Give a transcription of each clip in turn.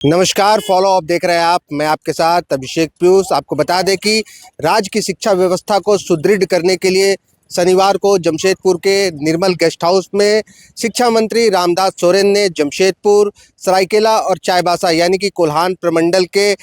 नमस्कार, follow up देख रहे हैं आप। मैं आपके साथ अभिषेक पीयूष। आपको बता दें कि राज्य की शिक्षा व्यवस्था को सुदृढ़ करने के लिए शनिवार को जमशेदपुर के निर्मल गेस्ट हाउस में शिक्षा मंत्री रामदास सोरेन ने जमशेदपुर, सरायकेला और चाईबासा यानी कि कोल्हान प्रमंडल के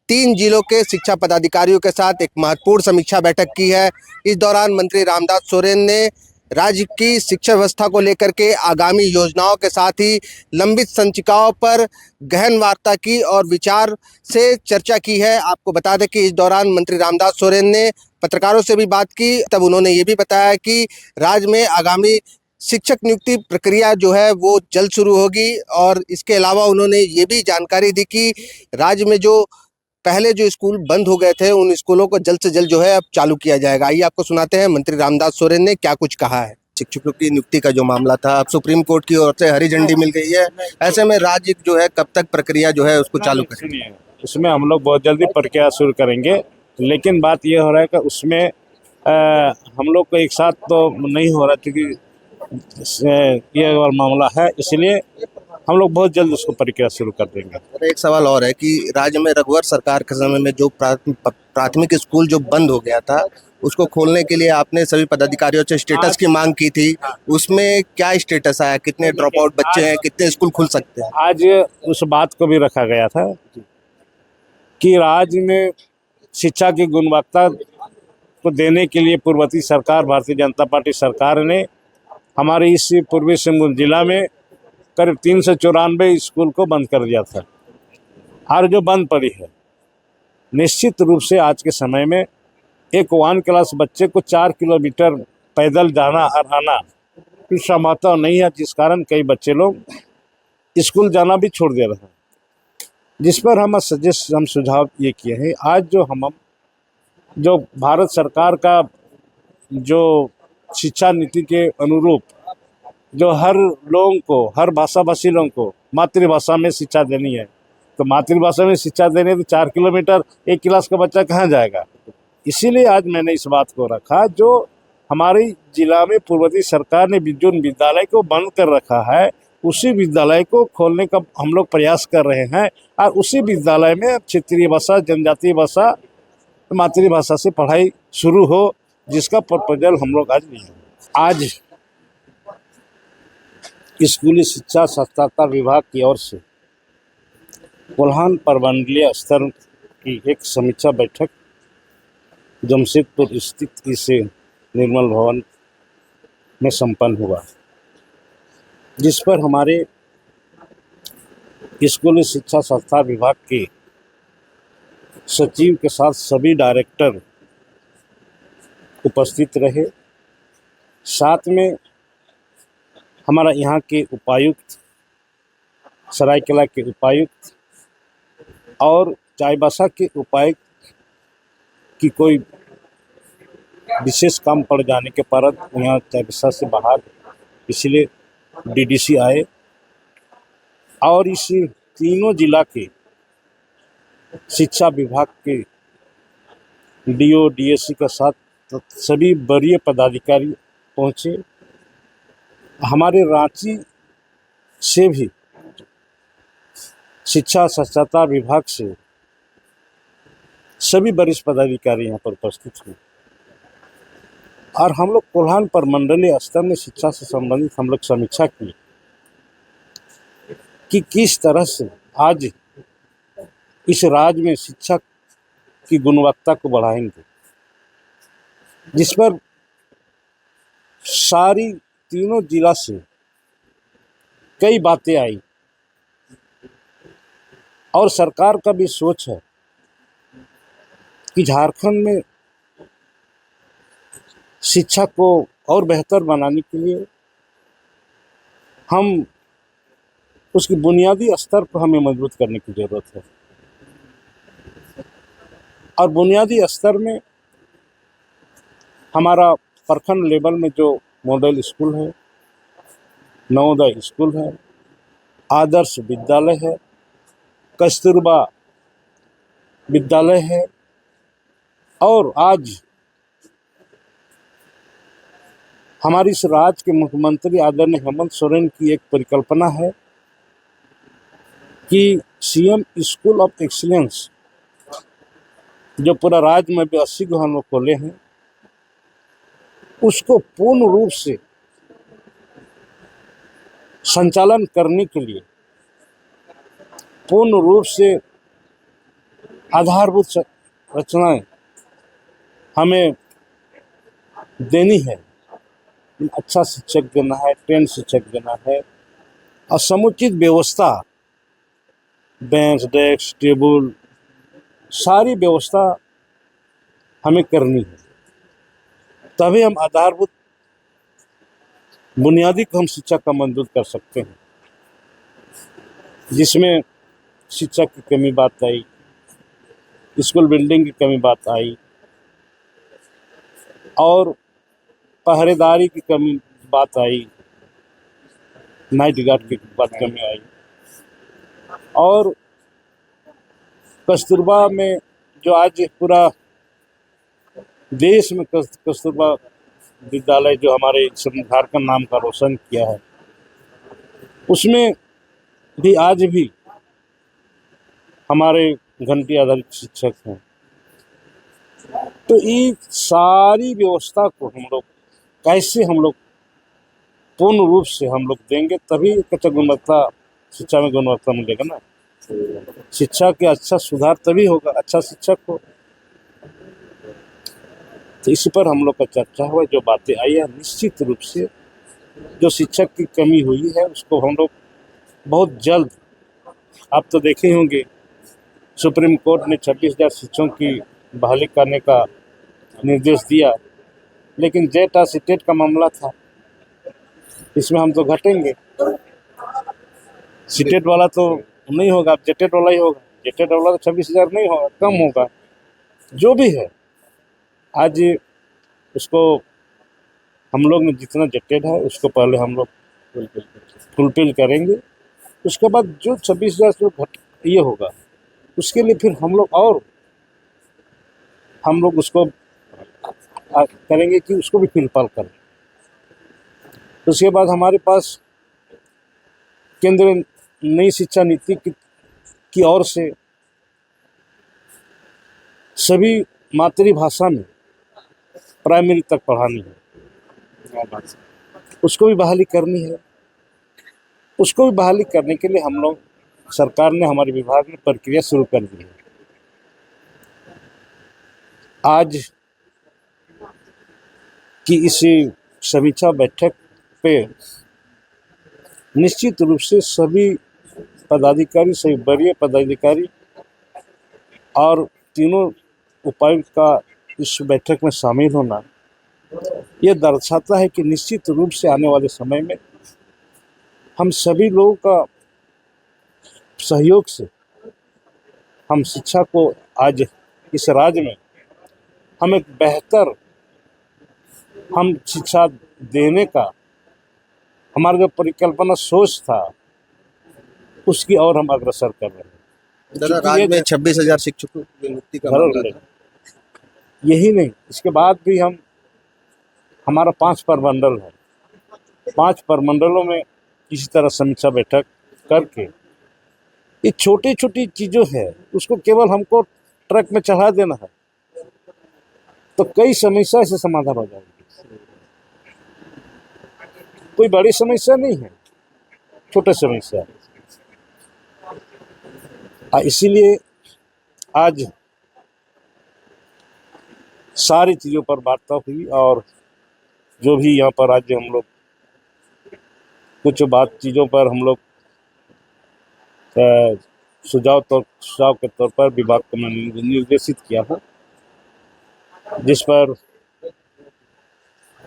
3 जिलों के शिक्षा पदाधिकारियों के साथ एक महत्वपूर्ण समीक्षा बैठक की है। इस दौरान मंत्री रामदास सोरेन ने राज्य की शिक्षा व्यवस्था को लेकर के आगामी योजनाओं के साथ ही लंबित संचिकाओं पर गहन वार्ता की और विचार से चर्चा की है। आपको बता दें कि इस दौरान मंत्री रामदास सोरेन ने पत्रकारों से भी बात की। तब उन्होंने ये भी बताया कि राज्य में आगामी शिक्षक नियुक्ति प्रक्रिया जो है वो जल्द शुरू होगी और इसके अलावा उन्होंने ये भी जानकारी दी कि राज्य में जो पहले जो स्कूल बंद हो गए थे उन स्कूलों को जल्द से जल्द जो है अब चालू किया जाएगा। आइए आपको सुनाते हैं मंत्री रामदास सोरेन ने क्या कुछ कहा है। शिक्षकों की नियुक्ति का जो मामला था, अब सुप्रीम कोर्ट की ओर से हरी झंडी मिल गई है। ऐसे में राज्य जो है कब तक प्रक्रिया जो है उसको चालू करेंगे? सुनिए, उसमें हम लोग बहुत जल्दी प्रक्रिया शुरू करेंगे, लेकिन बात ये हो रहा है कि उसमें हम लोग को एक साथ तो नहीं हो रहा, क्योंकि ये वाला मामला है, इसलिए हम लोग बहुत जल्द उसको प्रक्रिया शुरू कर देंगे। और एक सवाल और है कि राज्य में रघुवर सरकार के समय में जो प्राथमिक स्कूल जो बंद हो गया था उसको खोलने के लिए आपने सभी पदाधिकारियों से स्टेटस की मांग की थी। उसमें क्या स्टेटस आया? कितने ड्रॉप आउट बच्चे हैं? कितने स्कूल खुल सकते हैं? आज उस बात को भी रखा गया था कि राज्य में शिक्षा की गुणवत्ता को देने के लिए पूर्ववर्ती सरकार, भारतीय जनता पार्टी सरकार ने हमारे इस पूर्वी सिंहभूम जिला में करीब 394 स्कूल को बंद कर दिया था। और जो बंद पड़ी है, निश्चित रूप से आज के समय में एक 1 क्लास बच्चे को 4 किलोमीटर पैदल जाना और आना संभवतः नहीं है, जिस कारण कई बच्चे लोग स्कूल जाना भी छोड़ दे रहे हैं। जिस पर हम सुझाव ये किए हैं, आज जो भारत सरकार का जो शिक्षा नीति के अनुरूप जो हर लोगों को, हर भाषा भाषी लोगों को मातृभाषा में शिक्षा देनी है, तो मातृभाषा में शिक्षा देने तो 4 किलोमीटर एक क्लास का बच्चा कहाँ जाएगा। इसीलिए आज मैंने इस बात को रखा, जो हमारे जिला में पूर्ववर्ती सरकार ने जो विद्यालय को बंद कर रखा है, उसी विद्यालय को खोलने का हम लोग प्रयास कर रहे हैं और उसी विद्यालय में क्षेत्रीय भाषा, जनजातीय भाषा, मातृभाषा से पढ़ाई शुरू हो, जिसका प्रपोजल हम लोग आज लिए। आज स्कूली शिक्षा साक्षरता विभाग की ओर से कोल्हान प्रमंडलीय स्तर की एक समीक्षा बैठक जमशेदपुर स्थित इस निर्मल भवन में संपन्न हुआ, जिस पर हमारे स्कूली शिक्षा संस्था विभाग के सचिव के साथ सभी डायरेक्टर उपस्थित रहे। साथ में हमारा यहाँ के उपायुक्त, सरायकेला के उपायुक्त और चाईबासा के उपायुक्त की कोई विशेष काम पड़ जाने के कारण यहाँ चाईबासा से बाहर, इसलिए डीडीसी आए और इस तीनों जिला के शिक्षा विभाग के डीओ डीएससी के साथ सभी वरीय पदाधिकारी पहुँचे। हमारे रांची से भी शिक्षा साक्षरता विभाग से सभी वरिष्ठ पदाधिकारी यहाँ पर उपस्थित हुए और हम लोग कोल्हान प्रमंडलीय स्तर में शिक्षा से संबंधित हम लोग समीक्षा की कि किस तरह से आज इस राज्य में शिक्षा की गुणवत्ता को बढ़ाएंगे, जिस पर सारी तीनों जिला से कई बातें आई और सरकार का भी सोच है कि झारखंड में शिक्षा को और बेहतर बनाने के लिए हम उसकी बुनियादी स्तर को हमें मजबूत करने की ज़रूरत है। और बुनियादी स्तर में हमारा प्रखंड लेवल में जो मॉडल स्कूल है, नवोदय स्कूल है, आदर्श विद्यालय है, कस्तूरबा विद्यालय है और आज हमारी इस राज्य के मुख्यमंत्री आदरणीय हेमंत सोरेन की एक परिकल्पना है कि सीएम स्कूल ऑफ एक्सीलेंस जो पूरा राज्य में भी 80 को हम लोग खोले हैं, उसको पूर्ण रूप से संचालन करने के लिए पूर्ण रूप से आधारभूत रचनाएं हमें देनी है। अच्छा शिक्षक देना है, ट्रेन शिक्षक देना है, और समुचित व्यवस्था, बेंच डेस्क टेबल, सारी व्यवस्था हमें करनी है। तभी हम आधारभूत बुनियादी को हम शिक्षा का मंजूर कर सकते हैं। जिसमें शिक्षक की कमी बात आई, स्कूल बिल्डिंग की कमी बात आई, और पहरेदारी की कमी बात आई, नाइट गार्ड की बात कमी आई, और कस्तूरबा में जो आज पूरा देश में कस्तूरबा विद्यालय जो हमारे झारखंड नाम का रोशन किया है, उसमें भी आज भी हमारे घंटी आधारित शिक्षक हैं। तो ये सारी व्यवस्था को हम लोग कैसे हम लोग पूर्ण रूप से हम लोग देंगे, तभी अच्छा गुणवत्ता शिक्षा में गुणवत्ता मिलेगा ना। शिक्षा के अच्छा सुधार तभी होगा, अच्छा शिक्षक हो। तो इसी पर हम लोग का चर्चा हुआ, जो बातें आई है निश्चित रूप से जो शिक्षक की कमी हुई है उसको हम लोग बहुत जल्द, आप तो देखे होंगे सुप्रीम कोर्ट ने 26,000 शिक्षकों की बहाली करने का निर्देश दिया, लेकिन जेट और सीटेट का मामला था, इसमें हम तो घटेंगे। सीटेट वाला तो नहीं होगा, अब जेटेट वाला ही होगा। जेटेट वाला तो 26,000 नहीं होगा, कम होगा। जो भी है आज उसको हम लोग ने जितना जेटेड है उसको पहले हम लोग फुलफिल करेंगे। उसके बाद जो 26,000 जो घट ये होगा उसके लिए फिर हम लोग उसको करेंगे कि उसको भी फिलहाल करें। उसके बाद हमारे पास केंद्र नई शिक्षा नीति की ओर से सभी मातृभाषा में प्राइमरी तक पढ़ानी है, उसको भी बहाली करनी है। उसको भी बहाली करने के लिए हम लोग, सरकार ने, हमारे विभाग ने प्रक्रिया शुरू कर दी है। आज की इस समीक्षा बैठक पे निश्चित रूप से सभी पदाधिकारी, सभी वरीय पदाधिकारी और तीनों उपायुक्त का इस बैठक में शामिल होना ये दर्शाता है कि निश्चित रूप से आने वाले समय में हम सभी लोगों का सहयोग से हम शिक्षा को आज इस राज्य में हम एक बेहतर हम शिक्षा देने का हमारा जो परिकल्पना सोच था उसकी और हम अग्रसर कर रहे हैं। दादा, राज्य में 26,000 शिक्षकों की नियुक्ति का मामला था। यही नहीं, इसके बाद भी हमारा 5 प्रमंडल है। 5 प्रमंडलों में इसी तरह समीक्षा बैठक करके ये छोटी छोटी चीज़ों है उसको केवल हमको ट्रक में चढ़ा देना है, तो कई समस्या से समाधान हो जाएगी। कोई बड़ी समस्या नहीं है, छोटे समस्या है। इसीलिए आज सारी चीज़ों पर वार्ता हुई, और जो भी यहाँ पर आज हम लोग कुछ बात चीज़ों पर हम लोग सुझाव के तौर पर विभाग को मैंने निर्देशित किया था, जिस पर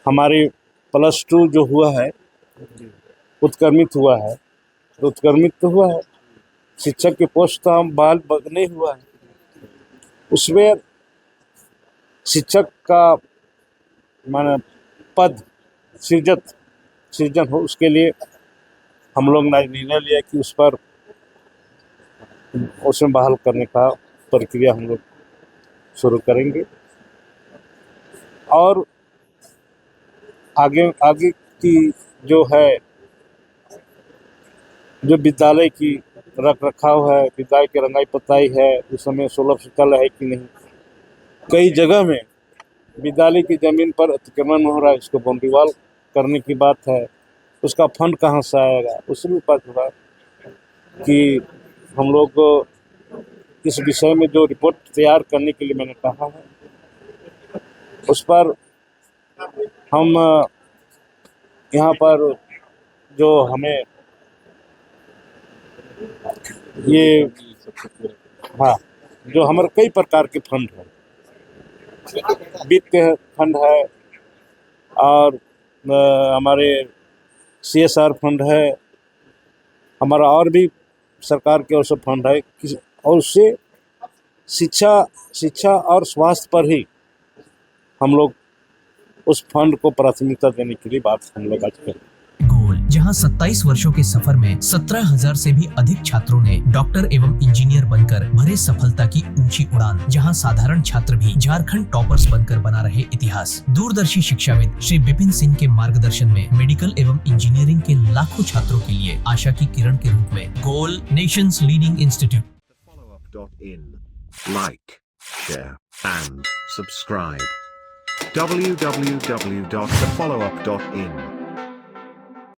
हमारे +2 जो हुआ है उत्क्रमित हुआ है, तो उत्क्रमित तो हुआ है, शिक्षक के पोस्ट तो हम बहाल नहीं हुआ है, उसमें शिक्षक का माने पद सृजन हो, उसके लिए हम लोग ने निर्णय लिया कि उसमें बहाल करने का प्रक्रिया हम लोग शुरू करेंगे। और आगे की जो है जो विद्यालय की रख रखाव है, विद्यालय की रंगाई पुताई है, उस समय सुलभ सुचल है कि नहीं। कई जगह में विद्यालय की जमीन पर अतिक्रमण हो रहा है, इसको बाउंड्री वॉल करने की बात है, उसका फंड कहाँ से आएगा, उसमें बात हुआ कि हम लोग इस विषय में जो रिपोर्ट तैयार करने के लिए मैंने कहा है, उस पर हम यहाँ पर जो हमें ये हाँ, जो हमारे कई प्रकार के फंड हैं, वित्त फंड है और हमारे CSR फंड है, हमारा और भी सरकार के ओर से फंड है, और उससे शिक्षा और स्वास्थ्य पर ही हम लोग उस फंड को प्राथमिकता देने के लिए बात हम लोग आज करें। गोल, जहां 27 वर्षों के सफर में 17,000 से भी अधिक छात्रों ने डॉक्टर एवं इंजीनियर बनकर भरे सफलता की ऊंची उड़ान, जहां साधारण छात्र भी झारखंड टॉपर्स बनकर बना रहे इतिहास। दूरदर्शी शिक्षाविद श्री विपिन सिंह के मार्गदर्शन में मेडिकल एवं इंजीनियरिंग के लाखों छात्रों के लिए आशा की किरण के रूप में Goal, nation's leading institute. Followup.in. Like, share, and subscribe. www.thefollowup.in